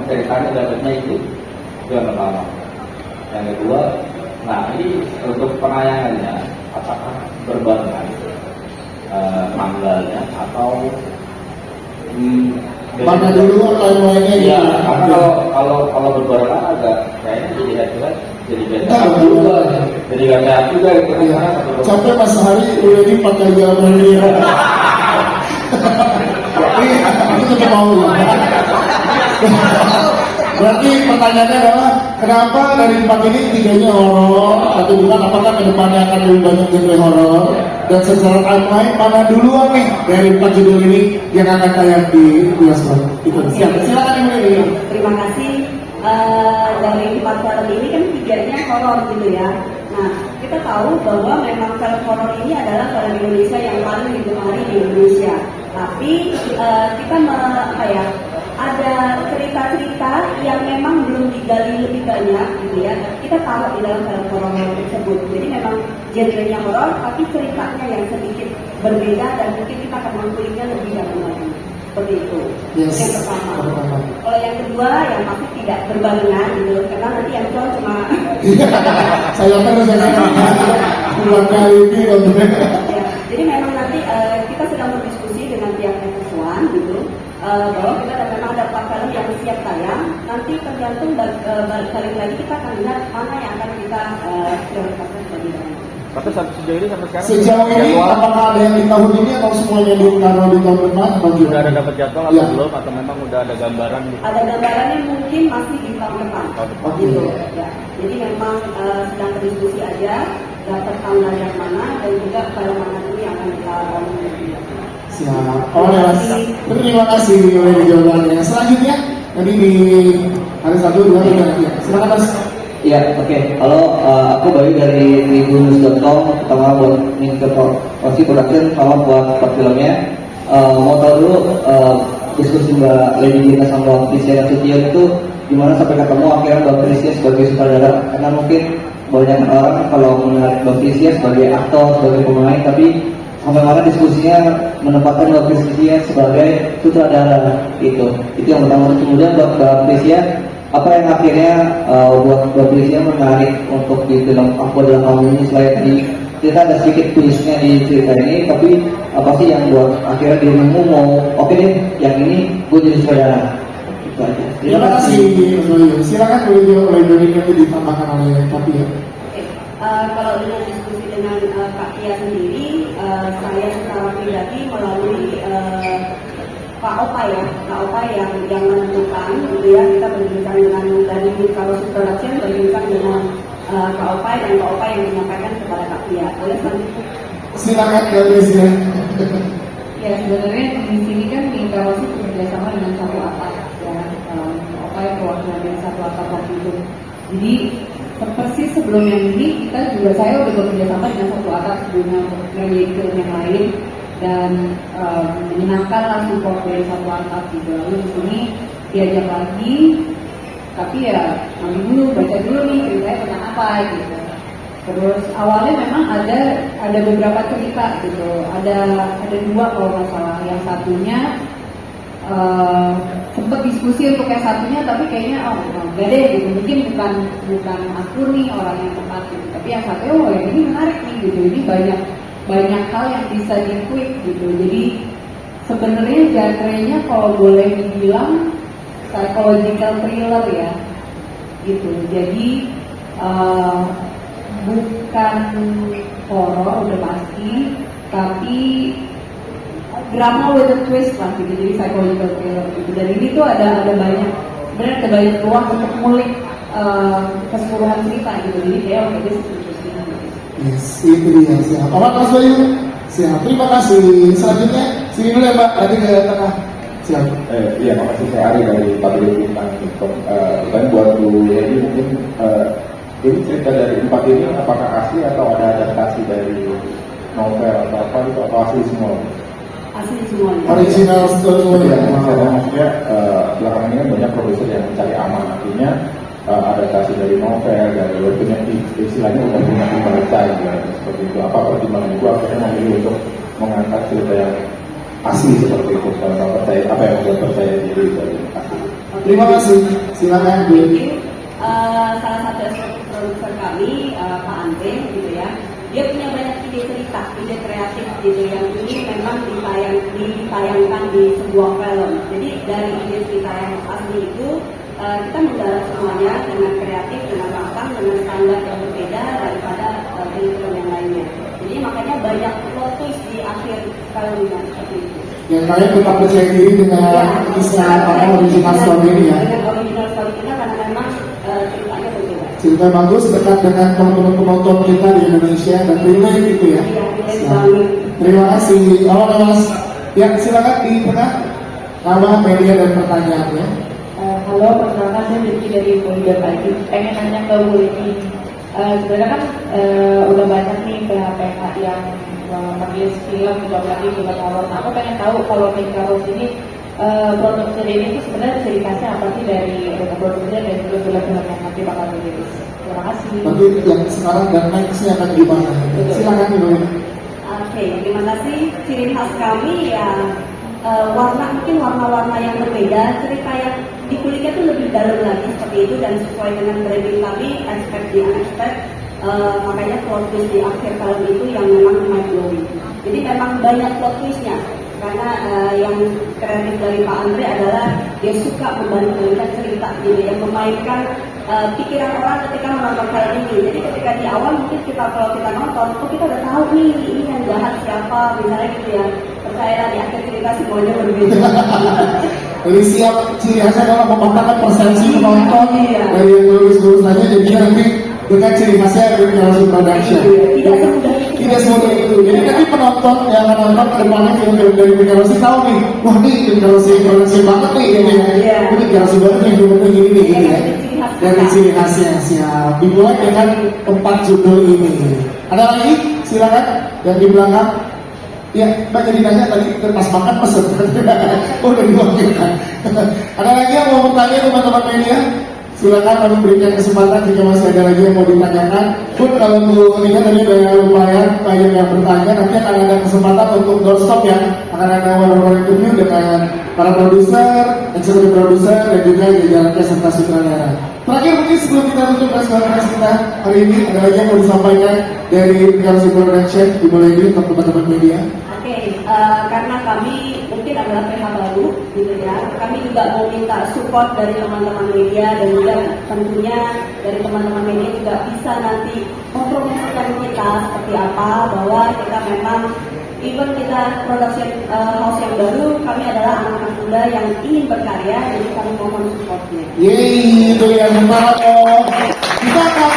ceritanya dapatnya itu yang pertama. Yang kedua, nah ini untuk penayangannya apakah berbarengan tanggalnya atau mana dulu timeline-nya gitu. Ya, karena kalau berbarengan agak kayaknya jadi headline jadi beda juga. Jadi gak sehat juga gitu Ya. Sampai Mas Hari udah ini 4 kali jalan ini. Tapi aku tetap mau. Berarti pertanyaannya adalah kenapa dari 4 ini 3-nya horor atau bukan, apakah kedepannya akan lebih banyak genre horor, dan secara timeline mana duluan nih dari 4 judul ini yang akan tayang di bioskop? Itu silakan dimulai. Terima kasih. Dari 4 film ini kan 3-nya horor gitu ya. Nah, kita tahu bahwa memang film horor ini adalah film Indonesia yang paling digemari di Indonesia. Tapi kita ada cerita-cerita yang memang belum digali lebih banyak gitu ya. Kita tahu di dalam film horor tersebut. Jadi memang genrenya horor, tapi ceritanya yang sedikit berbeda dan mungkin kita akan menguliknya lebih dalam lagi. Seperti itu. Yes. Yang pertama. Kalau yang kedua, yang pasti tidak berbarengan gitu, karena nanti yang cowok cuma. Saya terus ulang kali ini. Ya, jadi memang nanti kita sedang berdiskusi dengan pihak F1 gitu. Bahwa kita memang ada 4 film yang siap tayang. Nanti tergantung balik lagi kita akan lihat mana yang akan kita prioritaskan sebagai tayang. Tapi sejauh ini sampai sekarang Sejauh ini apakah ada yang di tahun ini atau semuanya ditaruh di tahun depan? sudah ada dapat jadwal atau belum, atau memang udah ada gambaran gitu? Ada gambarannya mungkin masih di tahun depan. Gitu. Ya. Jadi memang sedang berdiskusi aja dapat tanggal yang mana dan juga film mana dulu yang akan kita bangun. Siap. Terima kasih oleh jawabannya. Selanjutnya tadi di hari 1, 2, 3. Ya. Silakan Mas. Ya, oke. Halo, aku Bayu dari tribunnews.com. Pertama buat Osi Production, salam buat filmnya. Mau tahu dulu diskusi Mbak Lady Gina sama Mbak Krisya Nasution itu gimana sampai ketemu akhirnya Mbak Krisya sebagai sutradara? Karena mungkin banyak orang kalau mengenal Mbak Krisya sebagai aktor, sebagai pemain, tapi sampai mana diskusinya menempatkan Mbak Krisya sebagai sutradara itu yang pertama. Kemudian Mbak Krisya, apa yang akhirnya buat Mbak Krisya menarik untuk di film Aku Adalah Kamu ini? Selain tadi kita ada sedikit twistnya di cerita ini, tapi apa sih yang buat akhirnya dirimu mau oke deh yang ini gue jadi sutradara? Itu aja. Terima kasih Mas Bayu. Silakan boleh nanti ditambahkan oleh Kak Pia. Kalau dengan diskusi dengan Kak Pia sendiri, saya secara pribadi melalui Pak Opa yang menentukan gitu ya. Kita berbincang dengan dari Carlos Production, berbincang dengan Pak Opa dan Pak Opa yang menyampaikan kepada Kak Pia. Boleh selanjutnya? Silakan Kak Pia. Ya, sebenarnya di sini kan di Carlos itu bekerjasama dengan Satu Atap ya. Opa yang perwakilan dari Satu Atap waktu itu. Jadi persis sebelum yang ini saya udah bekerjasama dengan Satu Atap sebelumnya untuk proyek film yang lain. Dan menyenangkan lah support dari Satu Atap gitu. Lalu di sini diajak lagi, tapi ya ambil dulu, baca dulu nih ceritanya tentang apa gitu. Terus awalnya memang ada beberapa cerita gitu, ada 2 kalau nggak salah. Yang satunya sempat diskusi untuk yang satunya, tapi kayaknya nggak deh gitu, mungkin bukan aku nih orang yang tepat gitu. Tapi yang satunya yang ini menarik nih gitu, ini banyak hal yang bisa diklik gitu. Jadi sebenarnya genre-nya kalau boleh dibilang psychological thriller ya gitu. Jadi bukan horor udah pasti, tapi drama with a twist lah gitu. Jadi psychological thriller gitu. Dan ini tuh ada banyak ruang untuk ngulik keseluruhan cerita gitu. Jadi kayak oke deh. Yes, itu dia. Siap. Mas Bayu. Siap. Terima kasih. Selanjutnya sini dulu ya Mbak, nanti ke tengah. Siap. Iya, makasih. Saya Ari dari Pabrik Bintang. Dan buat Bu Lady mungkin ini cerita dari 4 ini apakah asli atau ada adaptasi dari novel atau apa itu, atau asli semua? Asli semuanya. Original story. Ya, maksudnya belakangan ini banyak produser yang mencari aman, artinya adaptasi dari novel, dari webtoon yang istilahnya udah punya dibaca ya, seperti itu. Apa pertimbangan itu akhirnya memilih untuk mengangkat cerita yang asli seperti itu? Apa yang membuat percaya diri dari asli? Terima kasih. Silakan Bu. Salah satu eksekutif produser kami, Pak Andre, gitu ya, dia punya banyak ide cerita, ide kreatif gitu yang ini memang ditayangkan di sebuah film. Jadi dari ide cerita yang asli itu kita menggarap semuanya dengan kreatif, dengan matang, dengan standar yang berbeda daripada film yang lainnya. Jadi makanya banyak plot twist di akhir filmnya seperti itu. Yang kalian tetap percaya diri dengan kisah original story ini ya. Dengan original story kita karena memang ceritanya berbeda. Cerita bagus, dekat dengan teman-teman penonton kita di Indonesia dan relate gitu ya. Nah, terima kasih. Mas. Ya, silakan di tengah nama, media dan pertanyaannya. Halo, perkenalkan saya Rizky dari Polda Pagi. Pengen nanya ke Bu Leni. Sebenarnya kan udah banyak nih PH-PH yang merilis film, apalagi film horor. Aku pengen tahu kalau Mikaros ini produksi ini itu sebenarnya ciri khasnya apa sih dari produksinya dan juga film-film yang nanti bakal dirilis. Terima kasih. Nanti yang sekarang dan nextnya akan gimana? Silakan Bu Leni. Oke, terima kasih. Ciri khas kami ya mungkin warna-warna yang berbeda, cerita yang dikuliknya tuh lebih dalam lagi seperti itu dan sesuai dengan branding kami, expect the unexpected. Makanya plot twist di akhir film itu yang memang mind blowing. Jadi memang banyak plot twistnya karena yang kreatif dari Pak Andre adalah dia suka membalik-balikan cerita gitu, yang memainkan pikiran orang ketika menonton film ini. Jadi ketika di awal mungkin kalau kita nonton, kita udah tahu nih ini yang jahat siapa, misalnya gitu ya. Percayalah di akhir cerita semuanya berbeda. Jadi siap ciri khasnya kalau mematahkan persepsi penonton dari yang lulus-lulus saja, jadinya nanti dengan ciri khasnya dari production. Tidak semudah itu. Jadi nanti penonton yang akan nonton ke depannya film-film dari Mikarosi tahu nih, wah nih Mikarosi produksi banget nih ini ya. Ini Mikarosi banget nih filmnya gini ya. Dari ciri khasnya siap. Dimulai dengan 4 judul ini. Ada lagi? Silakan yang di belakang. Ya, Mbak jadi nanya tadi pas makan pesen. Oh, udah diwakilkan. Ada lagi yang mau bertanya teman-teman media? Silakan kami berikan kesempatan jika masih ada lagi yang mau ditanyakan. Pun kalau Bu Nina tadi udah lumayan banyak yang bertanya, nanti akan ada kesempatan untuk doorstop ya. Akan ada one-on-one interview dengan para produser, eksekutif produser dan juga jajaran serta sutradara. Terakhir mungkin sebelum kita tutup press kita hari ini, ada lagi yang mau disampaikan dari Mikarosi Production, Ibu Lady untuk teman-teman media. Oke, karena kami mungkin adalah PH baru gitu ya, kami juga mau minta support dari teman-teman media dan juga tentunya dari teman-teman media juga bisa nanti mempromosikan kita seperti apa, bahwa kita memang even kita production house yang baru, kami adalah anak-anak muda yang ingin berkarya, jadi kami mohon supportnya. Yeay, itu yang kita akan